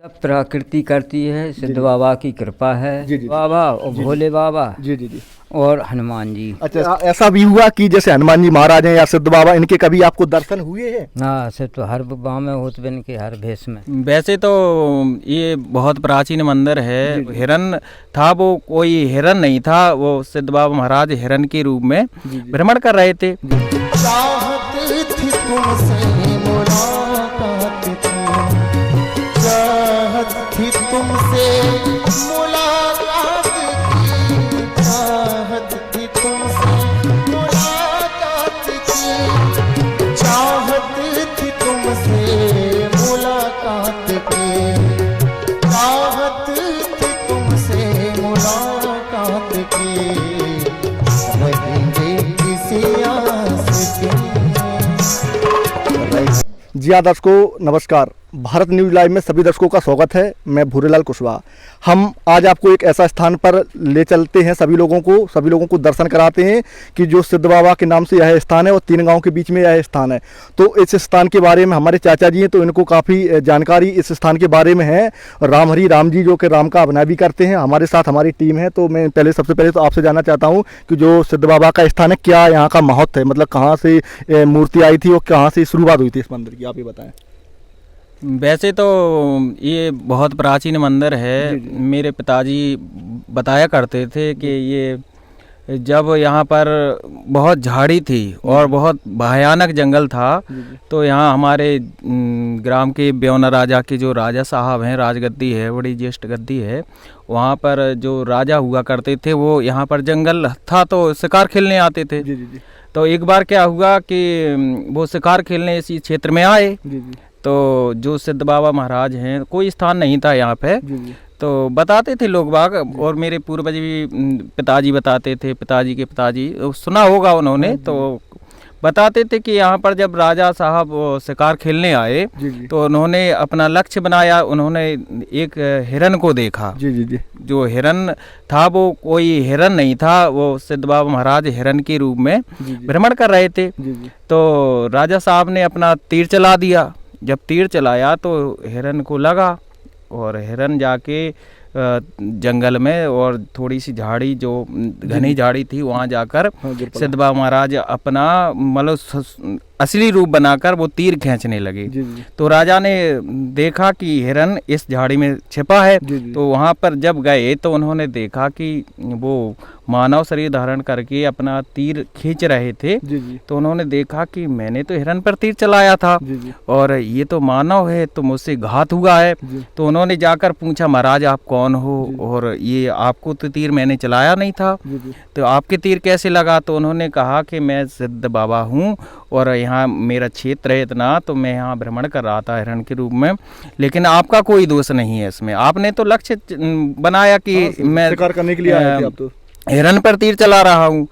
सब प्रकृति करती है, सिद्ध बाबा की कृपा है। जी, जी, जी। बाबा और भोले बाबा जी जी जी। और हनुमान जी। अच्छा, ऐसा भी हुआ कि जैसे हनुमान जी महाराज हैं या सिद्ध बाबा, इनके कभी आपको दर्शन हुए हैं? हाँ, से तो हर गाँव में होत बन के हर भेष में। वैसे तो ये बहुत प्राचीन मंदिर है। जी, जी। हिरन था, वो कोई हिरन नहीं था, वो सिद्ध बाबा महाराज हिरन के रूप में जी, जी। भ्रमण कर रहे थे। चाहत थी तुमसे मुलाकात की, चाहत थी तुमसे मुलाकात की, चाहत थी तुमसे मुलाकात की, चाहत थी तुमसे मुलाकात की, चाहत थी तुमसे मुलाकात की, रहेंगे किसी आस के। जी हाँ दर्शकों, नमस्कार। भारत न्यूज़ लाइव में सभी दर्शकों का स्वागत है। मैं भूरेलाल कुशवाहा। हम आज आपको एक ऐसा स्थान पर ले चलते हैं, सभी लोगों को दर्शन कराते हैं कि जो सिद्ध बाबा के नाम से यह स्थान है और 3 गांव के बीच में यह स्थान है। तो इस स्थान के बारे में हमारे चाचा जी हैं, तो इनको काफ़ी जानकारी इस स्थान के बारे में है। राम जी जो कि राम का अभिनय भी करते हैं, हमारे साथ हमारी टीम है। तो मैं सबसे पहले तो आपसे जानना चाहता हूँ कि जो सिद्ध बाबा का स्थान है, क्या यहाँ का महत्व है, मतलब कहाँ से मूर्ति आई थी और कहाँ से शुरुआत हुई थी इस मंदिर की, आप ये बताएं। वैसे तो ये बहुत प्राचीन मंदिर है। जी, जी। मेरे पिताजी बताया करते थे कि ये जब यहाँ पर बहुत झाड़ी थी और बहुत भयानक जंगल था, तो यहाँ हमारे ग्राम के ब्योना राजा के जो राजा साहब हैं, राजगद्दी है, बड़ी ज्येष्ठ गद्दी है, वहाँ पर जो राजा हुआ करते थे, वो यहाँ पर जंगल था तो शिकार खेलने आते थे। जी जी जी। तो एक बार क्या हुआ कि वो शिकार खेलने इसी क्षेत्र में आए। जी जी तो जो सिद्ध बाबा महाराज हैं, कोई स्थान नहीं था यहाँ पे, जी जी। तो बताते थे लोग बाग, और मेरे पूर्वज भी पिताजी बताते थे, पिताजी के पिताजी, सुना होगा उन्होंने, तो बताते थे कि यहाँ पर जब राजा साहब शिकार खेलने आए, जी जी। तो उन्होंने अपना लक्ष्य बनाया, उन्होंने एक हिरन को देखा। जी जी जी। जो हिरन था वो कोई हिरन नहीं था, वो सिद्ध बाबा महाराज हिरन के रूप में जी जी। भ्रमण कर रहे थे। जी जी। तो राजा साहब ने अपना तीर चला दिया। जब तीर चलाया तो हिरन को लगा, और हिरन जाके जंगल में और थोड़ी सी झाड़ी, जो घनी झाड़ी थी, वहाँ जाकर सिद्ध बाबा महाराज अपना मतलब असली रूप बनाकर वो तीर खींचने लगे। जी जी। तो राजा ने देखा कि हिरन इस झाड़ी में छिपा है। जी जी। तो वहाँ पर जब गए तो उन्होंने देखा कि वो मानव शरीर धारण करके अपना तीर खींच रहे थे। जी जी। तो उन्होंने देखा कि मैंने तो हिरन पर तीर चलाया था, जी जी। और ये तो मानव है, तो मुझसे घात हुआ है। जी। तो उन्होंने जाकर पूछा, महाराज आप कौन हो, और ये आपको तो तीर मैंने चलाया नहीं था, जी जी। तो आपके तीर कैसे लगा? तो उन्होंने कहा कि मैं सिद्ध बाबा हूँ, और यहाँ मेरा क्षेत्र है इतना, तो मैं यहाँ भ्रमण कर रहा था हिरन के रूप में, लेकिन आपका कोई दोष नहीं है इसमें। आपने तो लक्ष्य बनाया कि मैं शिकार करने के लिए आए थे आप तो। हिरन पर तीर चला रहा हूँ।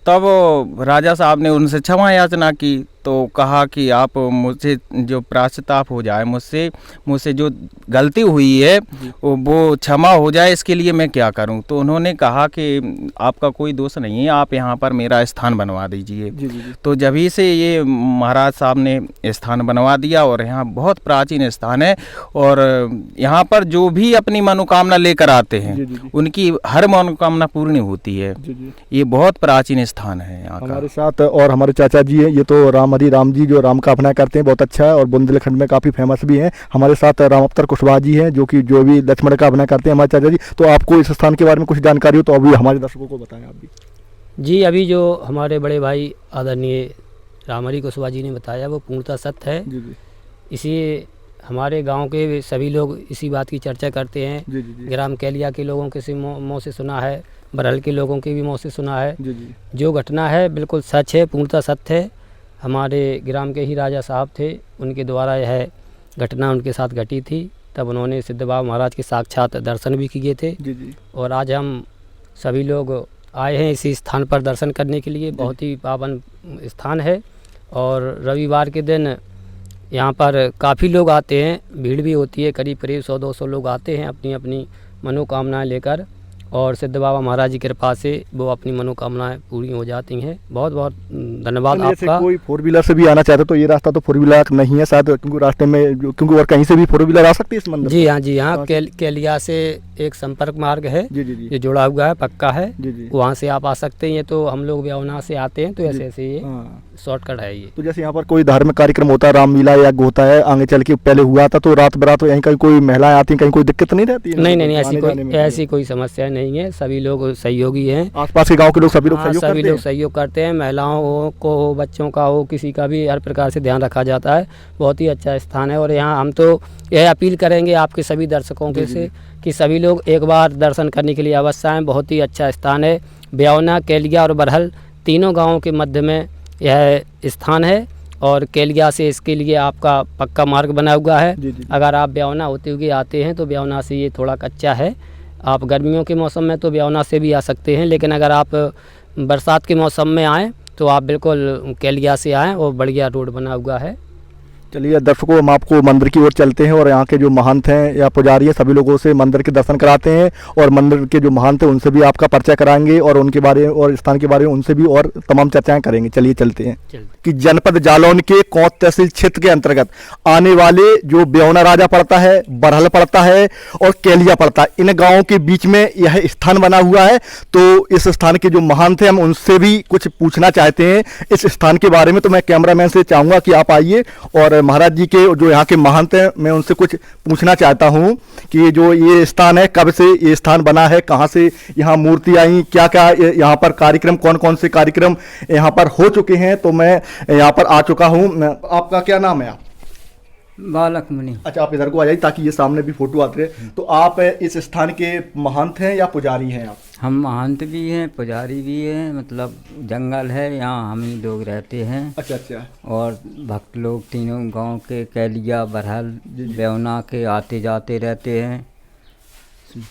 तब राजा साहब ने उनसे क्षमा याचना की, तो कहा कि आप मुझसे जो प्रायश्चिताप हो जाए, मुझसे जो गलती हुई है वो क्षमा हो जाए, इसके लिए मैं क्या करूं? तो उन्होंने कहा कि आपका कोई दोष नहीं है, आप यहां पर मेरा स्थान बनवा दीजिए। जी जी जी। तो जभी से ये महाराज साहब ने स्थान बनवा दिया, और यहाँ बहुत प्राचीन स्थान है, और यहाँ पर जो भी अपनी मनोकामना लेकर आते हैं, जी जी जी। उनकी हर मनोकामना पूर्ण होती है। जी जी। ये बहुत प्राचीन स्थान है यहाँ का। हमारे साथ और हमारे चाचा जी हैं, ये तो राम जी जो राम का अभिनय करते हैं, बहुत अच्छा है और बुंदेलखंड में काफ़ी फेमस भी हैं। हमारे साथ राम अवतार कुशवाहा जी हैं, जो भी लक्ष्मण का अभिनय करते हैं, हमारे चाचा जी। तो आपको इस स्थान के बारे में कुछ जानकारी हो तो अभी हमारे दर्शकों को बताएं आप भी। जी, अभी जो हमारे बड़े भाई आदरणीय रामहरि कुशवाहा जी ने बताया वो पूर्णतः सत्य है। जी जी। इसी हमारे गांव के सभी लोग इसी बात की चर्चा करते हैं। जी जी जी। ग्राम कैलिया के लोगों के मुँह से सुना है, बरहल के लोगों के भी मुँह से सुना है। जी जी। जो घटना है बिल्कुल सच है, पूर्णतः सत्य है। हमारे ग्राम के ही राजा साहब थे, उनके द्वारा यह घटना उनके साथ घटी थी। तब उन्होंने सिद्ध बाबा महाराज के साक्षात दर्शन भी किए थे। जी जी। और आज हम सभी लोग आए हैं इसी स्थान पर दर्शन करने के लिए। बहुत ही पावन स्थान है, और रविवार के दिन यहाँ पर काफ़ी लोग आते हैं, भीड़ भी होती है, करीब 100-200 लोग आते हैं अपनी अपनी मनोकामनाएं लेकर। और सिद्ध बाबा महाराज की कृपा से वो अपनी मनोकामनाएं पूरी हो जाती हैं। बहुत बहुत धन्यवाद जैसे आपका। कोई 4 व्हीलर से भी आना चाहते तो ये रास्ता तो 4 व्हीलर नहीं है शायद, क्योंकि रास्ते में क्योंकि और कहीं से भी 4 व्हीलर आ सकती है इस मंदिर? जी हाँ, जी हाँ, केलिया से एक संपर्क मार्ग है जी जी जी जो जुड़ा हुआ है, पक्का है, जी जी। वहाँ से आप आ सकते हैं। तो हम लोग ब्यावना से आते हैं तो ऐसे ऐसे ये हाँ। शॉर्टकट है ये। तो जैसे यहाँ पर कोई धार्मिक कार्यक्रम होता है, रामलीला यज्ञ होता है, आगे चल के पहले हुआ था, तो रात बरात यहीं कहीं कोई महिलाएं आती हैं, कहीं कोई दिक्कत नहीं रहती है? नहीं नहीं नहीं, आने-जाने ऐसी में? कोई समस्या नहीं है। सभी लोग सहयोगी हैं। आसपास के गांव के लोग सभी लोग हाँ, सहयोग सभी करते लोग हैं? सहयोग करते हैं। महिलाओं को हो, बच्चों का हो, किसी का भी हर प्रकार से ध्यान रखा जाता है। बहुत ही अच्छा स्थान है। और यहाँ हम तो यह अपील करेंगे आपके सभी दर्शकों के से कि सभी लोग एक बार दर्शन करने के लिए अवश्य आएँ। बहुत ही अच्छा स्थान है। ब्यावना, केलिया और बरहल तीनों गाँवों के मध्य में यह स्थान है। और केलिया से इसके लिए आपका पक्का मार्ग बना हुआ है। जी, जी। अगर आप ब्यावना होते हुए आते हैं तो ब्यावना से ये थोड़ा कच्चा है। आप गर्मियों के मौसम में तो ब्यावना से भी आ सकते हैं, लेकिन अगर आप बरसात के मौसम में आएँ तो आप बिल्कुल केलिया से आएँ और बढ़िया रोड बना हुआ है। चलिए दर्शकों, हम आपको मंदिर की ओर चलते हैं और यहाँ के जो महंत हैं या पुजारी हैं सभी लोगों से मंदिर के दर्शन कराते हैं और मंदिर के जो महंत हैं उनसे भी आपका परिचय कराएंगे और उनके बारे और स्थान के बारे में उनसे भी और तमाम चर्चाएं करेंगे। चलिए चलते हैं कि जनपद जालौन के कौंत तहसील क्षेत्र के अंतर्गत आने वाले जो ब्यावना राजा पड़ता है, बरहल पड़ता है और केलिया पड़ता है, इन गाँवों के बीच में यह स्थान बना हुआ है। तो इस स्थान के जो महंत हैं हम उनसे भी कुछ पूछना चाहते हैं इस स्थान के बारे में। तो मैं कैमरामैन से चाहूँगा कि आप आइए और महाराज जी के जो यहाँ के महंत हैं मैं उनसे कुछ पूछना चाहता हूँ कि जो ये स्थान है, कब से ये स्थान बना है, कहाँ से यहाँ मूर्ति आई, क्या क्या यहाँ पर कार्यक्रम, कौन कौन से कार्यक्रम यहाँ पर हो चुके हैं। तो मैं यहाँ पर आ चुका हूँ। आपका क्या नाम है? आप? बालक मुनि। अच्छा, आप इधर को आ जाइए ताकि ये सामने भी फोटो आते रहे। तो आप इस स्थान के महंत हैं या पुजारी हैं आप? हम महंत भी हैं, पुजारी भी हैं। मतलब जंगल है, यहाँ हम ही लोग रहते हैं। अच्छा अच्छा। और भक्त लोग तीनों गांव के, केलिया, बरहल, ब्यावना के आते जाते रहते हैं,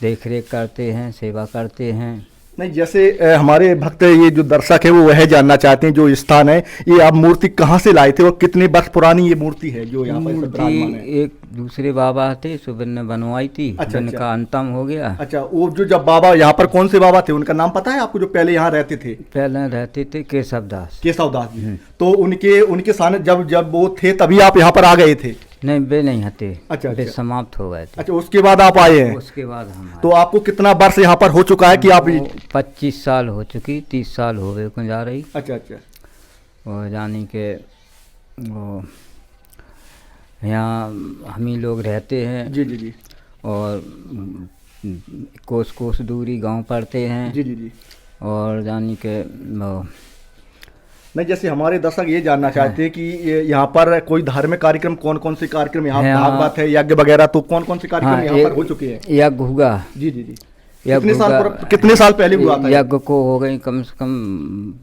देख रेख करते हैं, सेवा करते हैं। नहीं, जैसे हमारे भक्त ये जो दर्शक है वो वह जानना चाहते हैं जो स्थान है, ये आप मूर्ति कहाँ से लाए थे और कितने वर्ष पुरानी ये मूर्ति है जो यहाँ पर विराजमान है? एक दूसरे बाबा थे, सुबह ने बनवाई थी। अच्छा, उनका अंतम हो गया। अच्छा, वो जो जब बाबा यहाँ पर कौन से बाबा थे उनका नाम पता है आपको जो पहले यहाँ रहते थे? पहले रहते थे केशव दास। केशव दास जी। तो उनके सामने जब वो थे तभी आप यहाँ पर आ गए थे? नहीं, वे नहीं हते। अच्छा, वे अच्छा। समाप्त हो गए थे। अच्छा, उसके बाद आप आए हैं? उसके बाद हम आए। तो आपको कितना वर्ष यहाँ पर हो चुका है कि आप? 25 साल हो चुकी, 30 साल हो गए को जा रही। अच्छा अच्छा। और जानी के वो यहाँ हम ही लोग रहते हैं। जी जी जी। और कोस कोस दूरी गांव पड़ते हैं। जी जी जी। और जानी के वो नहीं, जैसे हमारे दर्शक ये जानना चाहते हैं कि यहाँ पर कोई धार्मिक कार्यक्रम, कौन कौन से कार्यक्रम यहाँ भागवत है, यज्ञ वगैरह, तो कौन कौन से कार्यक्रम यहाँ पर हो चुके हैं? यज्ञ हुआ। जी जी जी। यज्ञ कितने साल पहले हुआ था? यज्ञ को हो गई कम से कम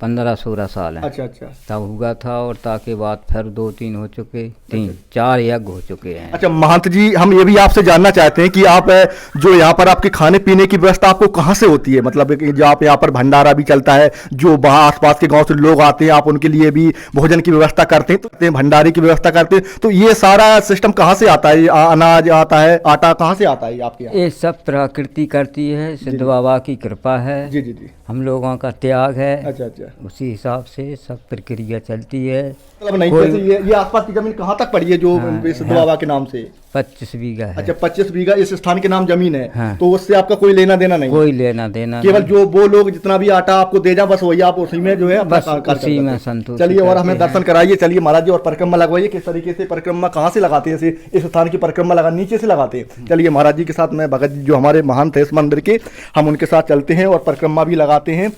15-16 साल है। अच्छा अच्छा। तब हुआ था और ताके बाद फिर 2-3 हो चुके, 3-4 यज्ञ हो चुके हैं। अच्छा महंत जी, हम ये भी आपसे जानना चाहते हैं कि आप जो यहाँ पर आपके खाने पीने की व्यवस्था आपको कहाँ से होती है? मतलब जो आप यहाँ पर भंडारा भी चलता है, जो वहाँ आसपास के गांव से लोग आते हैं, आप उनके लिए भी भोजन की व्यवस्था करते हैं, तो भंडारे की व्यवस्था करते हैं, तो ये सारा सिस्टम कहाँ से आता है? अनाज आता है, आटा कहाँ से आता है आपके यहाँ? ये सब प्रकृति करती है, सिद्ध बाबा की कृपा है। जी जी जी। हम लोगों का त्याग है। अच्छा अच्छा। उसी हिसाब से सब प्रक्रिया चलती है। मतलब नहीं, जैसे ये आसपास की जमीन कहाँ तक पड़ी है जो सिद्ध बाबा के नाम से? 25 बीघा है। अच्छा, 25 बीघा इस स्थान के नाम जमीन है। हाँ। तो उससे आपका कोई लेना देना नहीं? कोई लेना देना केवल जो वो लोग जितना भी आटा आपको दे जा बस वही आप उसी में जो है अपना बस कार्य उसी में करते हैं। संतुष्ट चलिए और हमें करते हैं। दर्शन कराइए। चलिए महाराज जी, और परिक्रमा लगवाइए। किस तरीके से परिक्रमा कहाँ से लगाते हैं? जैसे इस स्थान की परिक्रमा लगा नीचे से लगाते हैं। चलिए महाराज जी के साथ मैं भगत जी जो हमारे महंत है इस मंदिर के, हम उनके साथ चलते हैं और परिक्रमा भी लगाते हैं।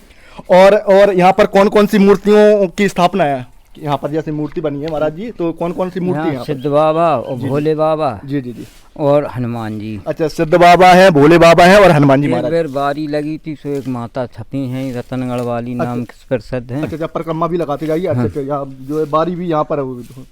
और यहाँ पर कौन कौन सी मूर्तियों की स्थापना है? यहाँ पर जैसे मूर्ति बनी है महाराज जी, तो कौन कौन सी मूर्ति है? सिद्ध बाबा और भोले बाबा जी जी जी। और हनुमान जी। अच्छा, सिद्ध बाबा है, भोले बाबा है और हनुमान जी एक महाराज। बार बारी लगी थी, सो एक माता छपी हैं, रतनगढ़ वाली नाम प्रसिद्ध है। अच्छा, परिक्रमा भी लगाते जाइए। अच्छा अच्छा, यहाँ जो है बारी भी यहाँ पर है वो।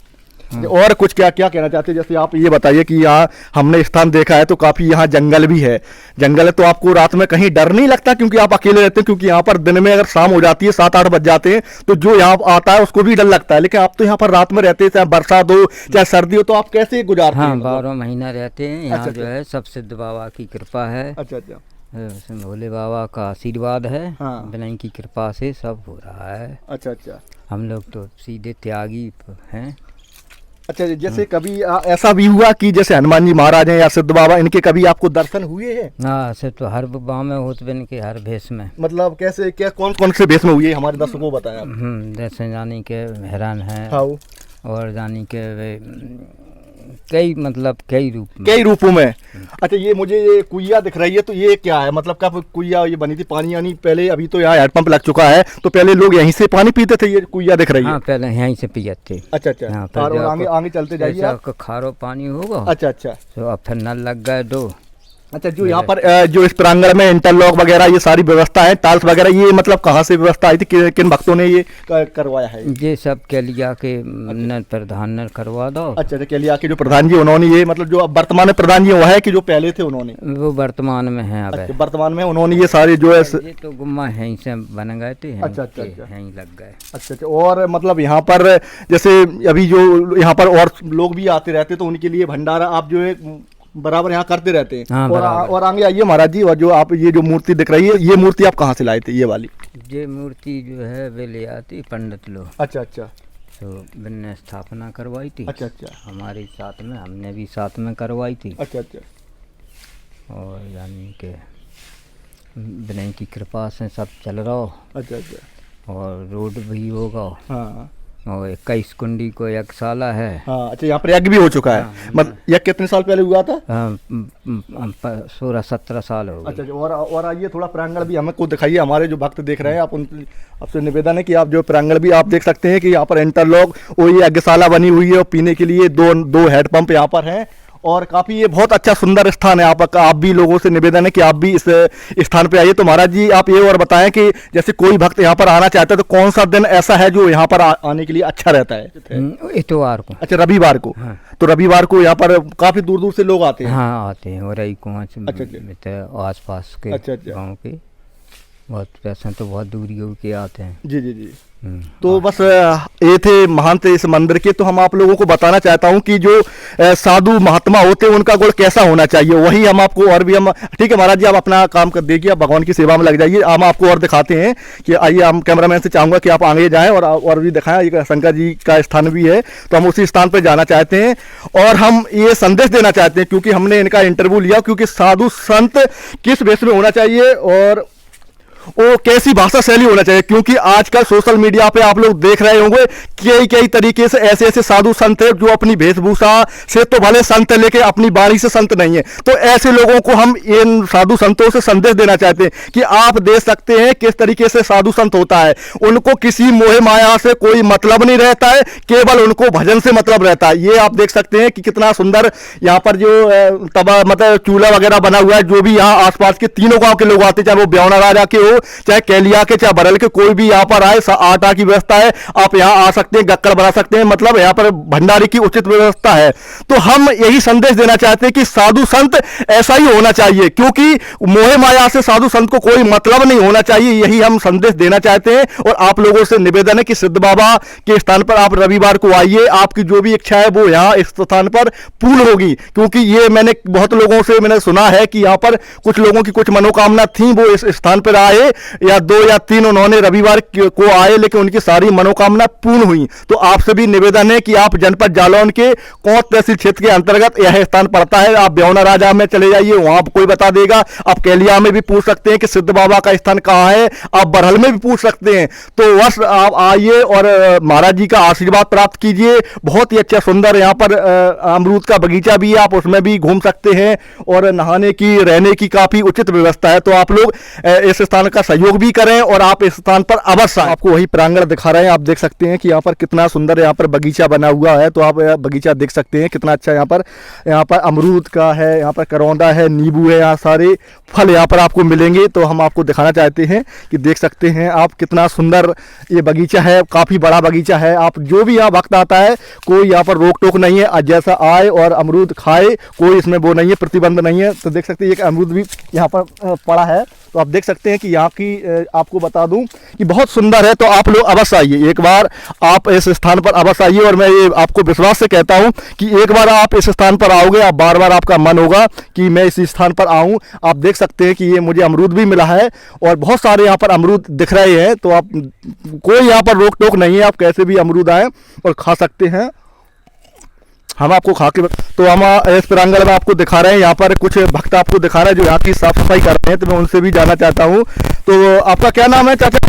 और कुछ क्या क्या कहना चाहते हैं? जैसे आप ये बताइए कि यहाँ हमने स्थान देखा है तो काफी यहाँ जंगल भी है। जंगल है तो आपको रात में कहीं डर नहीं लगता क्योंकि आप अकेले रहते हैं? क्योंकि यहाँ पर दिन में अगर शाम हो जाती है 7-8 बज जाते हैं तो जो यहाँ आता है उसको भी डर लगता है, लेकिन आप तो यहाँ पर रात में रहते हैं, चाहे बरसात हो चाहे सर्दी हो, तो आप कैसे गुजारते हैं? हाँ, 12 महीना रहते हैं यहाँ। अच्छा, जो है सब सिद्ध बाबा की कृपा है। अच्छा अच्छा। भोले बाबा का आशीर्वाद है। हाँ। बिना की कृपा से सब हो रहा है। अच्छा अच्छा हम लोग तो सीधे त्यागी हैं। अच्छा, जैसे कभी ऐसा भी हुआ कि जैसे हनुमान जी महाराज हैं या सिद्ध बाबा, इनके कभी आपको दर्शन हुए हैं? हाँ, से तो हर गाँव में होत बन के हर भेष में। मतलब कैसे, क्या कौन कौन से भेष में हुए हमारे दर्शकों को बताया आप? जैसे जानी के हैरान है हाँ, और जानी के वे कई मतलब कई रूप में। कई रूपों में। अच्छा, ये मुझे ये कुइया दिख रही है, तो ये क्या है? मतलब कब कुइया ये बनी थी? पानी यानी पहले, अभी तो यहाँ हैंडपंप लग चुका है, तो पहले लोग यहीं से पानी पीते थे, ये कुइया दिख रही है? हाँ, पहले यहीं से पिए थे। अच्छा अच्छा, हाँ, और आगे आगे चलते जाइए आप। खारो पानी होगा। अच्छा अच्छा, तो अब फिर नल लग गए 2। अच्छा, जो यहाँ पर जो इस प्रांगण में इंटरलॉक वगैरह ये सारी व्यवस्था है, टाइल्स वगैरह, ये मतलब कहाँ से व्यवस्था आई थी? किन भक्तों ने ये करवाया है? ये सब के लिया के न प्रधान ने करवा दो। अच्छा अच्छा, के लिया के जो प्रधान जी उन्होंने ये, मतलब जो अब वर्तमान में प्रधान जी वो है कि जो पहले थे उन्होंने? वो वर्तमान में है। अब अच्छा, वर्तमान में उन्होंने ये सारे जो है। ये तो गुम्मा यहीं से बन गए थे। अच्छा अच्छा अच्छा, यहीं लग गए। अच्छा अच्छा। और मतलब यहाँ पर जैसे अभी जो यहाँ पर और लोग भी आते रहते, तो उनके लिए भंडारा आप जो है बराबर यहाँ करते रहते हैं? हाँ, और आगे आइए महाराज जी, और जो आप ये जो मूर्ति दिख रही है, ये मूर्ति आप कहाँ से लाए थे ये वाली? ये मूर्ति जो है वे ले आती पंडित लोग। अच्छा अच्छा, तो बिन्ने स्थापना करवाई थी। अच्छा अच्छा, हमारे साथ में, हमने भी साथ में करवाई थी। अच्छा अच्छा, और यानी के बिना की कृपा से सब चल रहा हो। अच्छा अच्छा, और रोड भी होगा। हाँ और 21 कुंडी को यज्ञशाला है। हाँ। अच्छा, यहाँ पर यज्ञ भी हो चुका है? मतलब यज्ञ कितने साल पहले हुआ था? 16-17 साल हो गए। अच्छा, और आइए थोड़ा प्रांगण भी हमें को दिखाइए, हमारे जो भक्त देख रहे हैं। आप आपसे निवेदन है कि आप जो प्रांगण भी आप देख सकते हैं कि यहाँ पर इंटरलॉक और ये यज्ञशाला बनी हुई है, और पीने के लिए दो हैंडपंप यहाँ पर हैं, और काफ़ी ये बहुत अच्छा सुंदर स्थान है। आप भी लोगों से निवेदन है कि आप भी इस स्थान पे आइए। तो महाराज जी, आप ये और बताएं कि जैसे कोई भक्त यहाँ पर आना चाहता है, तो कौन सा दिन ऐसा है जो यहाँ पर आने के लिए अच्छा रहता है? इतवार को। अच्छा, रविवार को। हाँ। तो रविवार को यहाँ पर काफ़ी दूर दूर से लोग आते हैं? हाँ, आते हैं। और अच्छा, आस पास के गाँव के बहुत पैसे तो बहुत दूरी के आते हैं। जी जी जी। तो बस ये थे महंत इस मंदिर के। तो हम आप लोगों को बताना चाहता हूँ कि जो साधु महात्मा होते हैं उनका गुण कैसा होना चाहिए, वही हम आपको और भी हम। ठीक है महाराज जी, आप अपना काम कर देखिए, आप भगवान की सेवा में लग जाइए। हम आपको और दिखाते हैं कि आइए, हम कैमरामैन से चाहूँगा कि आप आगे जाएँ और भी दिखाएं। एक शंकर जी का स्थान भी है, तो हम उसी स्थान पर जाना चाहते हैं, और हम ये संदेश देना चाहते हैं, क्योंकि हमने इनका इंटरव्यू लिया, क्योंकि साधु संत किस वेश में होना चाहिए और वो कैसी भाषा शैली होना चाहिए। क्योंकि आजकल सोशल मीडिया पे आप लोग देख रहे होंगे कई तरीके से ऐसे साधु संत हैं जो अपनी वेशभूषा से तो भले संत है, लेकिन अपनी वाणी से संत नहीं है। तो ऐसे लोगों को हम इन साधु संतों से संदेश देना चाहते हैं कि आप देख सकते हैं किस तरीके से साधु संत होता है। उनको किसी मोह माया से कोई मतलब नहीं रहता है, केवल उनको भजन से मतलब रहता है। ये आप देख सकते हैं कि कितना सुंदर यहाँ पर जो तवा मतलब चूल्हा वगैरह बना हुआ है। जो भी यहाँ आसपास के तीनों गाँव के लोग आते, चाहे वो ब्यावना राजा के हो, चाहे कैलिया के, चाहे बरल के, कोई भी यहाँ पर आए, आटा की व्यवस्था है, आप यहाँ आ सकते हैं, गक्कड़ बना सकते हैं, मतलब यहाँ पर भंडारे की उचित व्यवस्था है। तो हम यही संदेश देना चाहते हैं कि साधु संत ऐसा ही होना चाहिए, क्योंकि मोह माया से साधु संत को कोई मतलब नहीं होना चाहिए। यही हम संदेश देना चाहते हैं। और आप लोगों से निवेदन है कि सिद्ध बाबा के स्थान पर आप रविवार को आइए, आपकी जो भी इच्छा है वो यहाँ इस स्थान पर पूर्ण होगी। क्योंकि ये मैंने बहुत लोगों से मैंने सुना है कि यहाँ पर कुछ लोगों की कुछ मनोकामना थी, वो इस स्थान पर आए, या 2 या 3 उन्होंने रविवार को आए, लेकिन उनकी सारी मनोकामना पूर्ण हुई। तो आपसे भी निवेदन है कि आप जनपद जालौन के कौंत तहसील क्षेत्र के अंतर्गत यह स्थान पड़ता है। आप ब्यावना राजा में चले जाइए, वहां कोई बता देगा। आप कैलिया में भी पूछ सकते हैं कि सिद्ध बाबा का स्थान कहाँ है, आप बरहल में भी पूछ सकते हैं। तो बस आप आइए और महाराज जी का आशीर्वाद प्राप्त कीजिए। बहुत ही अच्छा सुंदर यहाँ पर अमरूद का बगीचा भी है, आप उसमें भी घूम सकते हैं, और नहाने की रहने की काफी उचित व्यवस्था है। तो आप लोग इस स्थान का सहयोग भी करें और आप इस स्थान पर अवश्य आएं। आपको वही प्रांगण दिखा रहे हैं, आप देख सकते हैं कि यहाँ पर कितना सुंदर यहाँ पर बगीचा बना हुआ है। तो आप बगीचा देख सकते हैं कितना अच्छा। यहाँ पर अमरूद का है, यहाँ पर करौंदा है, नींबू है, यहाँ सारे फल यहाँ पर आपको मिलेंगे। तो हम आपको दिखाना चाहते हैं कि देख सकते हैं आप कितना सुंदर ये बगीचा है, काफ़ी बड़ा बगीचा है। आप जो भी यहाँ वक्त आता है, कोई यहाँ पर रोक टोक नहीं है, जैसा आए और अमरूद खाए, कोई इसमें वो नहीं है, प्रतिबंध नहीं है। तो देख सकते हैं एक अमरूद भी यहाँ पर पड़ा है। तो आप देख सकते हैं कि यहाँ की आपको बता दूं कि बहुत सुंदर है। तो आप लोग अवश्य आइए, एक बार आप इस स्थान पर अवश्य आइए। और मैं ये आपको विश्वास से कहता हूँ कि एक बार आप इस स्थान पर आओगे, आप बार बार आपका मन होगा कि मैं इस स्थान पर आऊँ। आप देख सकते हैं कि ये मुझे अमरूद भी मिला है और बहुत सारे यहाँ पर अमरूद दिख रहे हैं। तो आप कोई यहाँ पर रोक टोक नहीं है, आप कैसे भी अमरूद आए और खा सकते हैं। हम आपको खा के तो हम इस प्रांगण में आपको दिखा रहे हैं, यहाँ पर कुछ भक्त आपको दिखा रहे हैं जो यहाँ की साफ सफाई कर रहे हैं। तो मैं उनसे भी जाना चाहता हूँ। तो आपका क्या नाम है चाचा?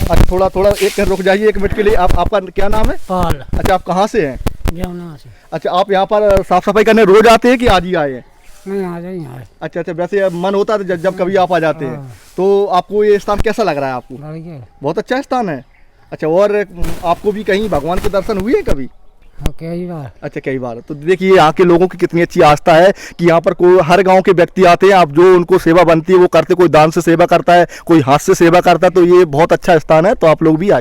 अच्छा, थोड़ा थोड़ा एक रुक जाइए 1 मिनट के लिए। आपका क्या नाम है? पाल अच्छा, आप कहाँ से हैं? जमुना से। अच्छा, आप यहाँ पर साफ सफाई करने रोज आते हैं कि आज ही आए हैं? नहीं, आ जाइए यहाँ। अच्छा अच्छा, वैसे मन होता है जब कभी आप आ जाते हैं। तो आपको ये स्थान कैसा लग रहा है आपको? बहुत अच्छा स्थान है। अच्छा, और आपको भी कहीं भगवान के दर्शन हुए हैं कभी? कई बार। अच्छा, कई बार। तो देखिए यहाँ के लोगों की कितनी अच्छी आस्था है कि यहाँ पर कोई हर गांव के व्यक्ति आते हैं, आप जो उनको सेवा बनती है वो करते, कोई दान से सेवा करता है, कोई हाथ से सेवा करता है। तो ये बहुत अच्छा स्थान है, तो आप लोग भी आइए।